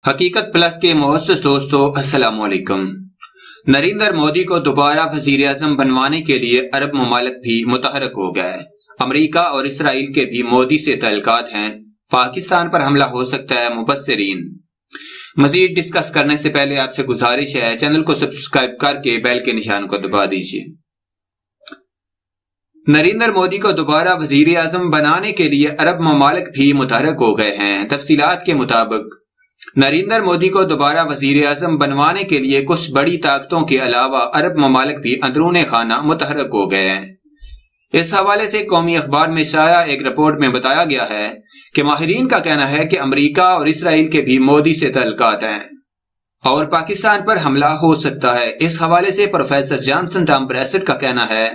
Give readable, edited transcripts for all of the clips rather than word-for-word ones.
حقیقت پلس کے معزز دوستو السلام علیکم۔ نریندر مودی کو دوبارہ وزیر اعظم بنوانے کے لیے عرب ممالک بھی متحرک ہو گئے۔ امریکہ اور اسرائیل کے بھی مودی سے تعلقات ہیں۔ پاکستان پر حملہ ہو سکتا ہے مبصرین۔ مزید ڈسکس کرنے سے پہلے آپ سے گزارش ہے چینل کو سبسکرائب کر کے بیل کے نشان کو دبا دیجیے۔ نریندر مودی کو دوبارہ وزیر اعظم بنانے کے لیے عرب ممالک بھی متحرک ہو گئے ہیں۔ تفصیلات کے مطابق نریندر مودی کو دوبارہ وزیر اعظم بنوانے کے لیے کچھ بڑی طاقتوں کے علاوہ عرب ممالک بھی اندرون خانہ متحرک ہو گئے ہیں۔ اس حوالے سے قومی اخبار میں شائع ایک رپورٹ میں بتایا گیا ہے کہ ماہرین کا کہنا ہے کہ امریکہ اور اسرائیل کے بھی مودی سے تعلقات ہیں اور پاکستان پر حملہ ہو سکتا ہے۔ اس حوالے سے پروفیسر جانسن ٹام بریسٹ کا کہنا ہے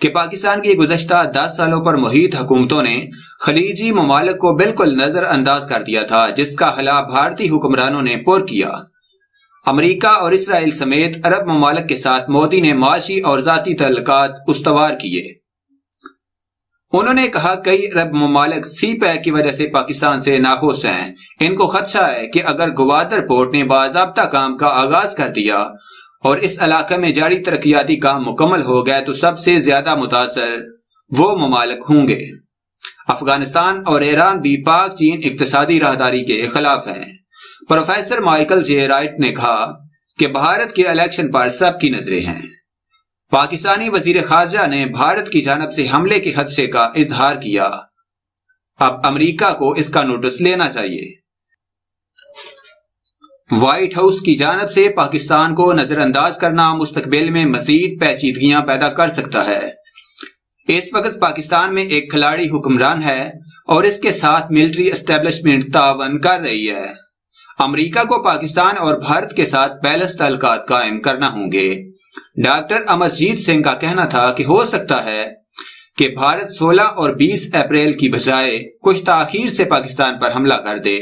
کہ پاکستان کی گزشتہ 10 سالوں پر محیط حکومتوں نے خلیجی ممالک کو بالکل نظر انداز کر دیا تھا، جس کا خلا بھارتی حکمرانوں نے پر کیا۔ امریکہ اور اسرائیل سمیت عرب ممالک کے ساتھ مودی نے معاشی اور ذاتی تعلقات استوار کیے۔ انہوں نے کہا کئی عرب ممالک سی پیک کی وجہ سے پاکستان سے ناخوش ہیں۔ ان کو خدشہ ہے کہ اگر گوادر پورٹ نے باضابطہ کام کا آغاز کر دیا اور اس علاقے میں جاری ترقیاتی کام مکمل ہو گئے تو سب سے زیادہ متاثر وہ ممالک ہوں گے۔ افغانستان اور ایران بھی پاک چین اقتصادی راہداری کے خلاف ہیں۔ پروفیسر مائیکل جے رائٹ نے کہا کہ بھارت کے الیکشن پر سب کی نظریں ہیں۔ پاکستانی وزیر خارجہ نے بھارت کی جانب سے حملے کے خدشے کا اظہار کیا۔ اب امریکہ کو اس کا نوٹس لینا چاہیے۔ وائٹ ہاؤس کی جانب سے پاکستان کو نظر انداز کرنا مستقبل میں مزید پیچیدگیاں پیدا کر سکتا ہے۔ اس وقت پاکستان میں ایک کھلاڑی حکمران ہے اور اس کے ساتھ ملٹری اسٹیبلشمنٹ تعاون کر رہی ہے۔ امریکہ کو پاکستان اور بھارت کے ساتھ بیلنس تعلقات قائم کرنا ہوں گے۔ ڈاکٹر امرجیت سنگھ کا کہنا تھا کہ ہو سکتا ہے کہ بھارت 16 اور 20 اپریل کی بجائے کچھ تاخیر سے پاکستان پر حملہ کر دے،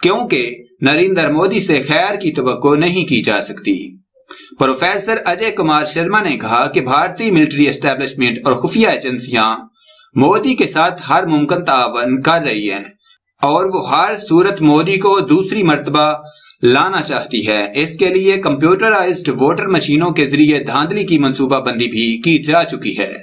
کیونکہ نریندر مودی سے خیر کی توقع نہیں کی جا سکتی۔ پروفیسر اجے کمار شرما نے کہا کہ بھارتی ملٹری اسٹیبلشمنٹ اور خفیہ ایجنسیاں مودی کے ساتھ ہر ممکن تعاون کر رہی ہیں اور وہ ہر صورت مودی کو دوسری مرتبہ لانا چاہتی ہے۔ اس کے لیے کمپیوٹرائزڈ ووٹر مشینوں کے ذریعے دھاندلی کی منصوبہ بندی بھی کی جا چکی ہے۔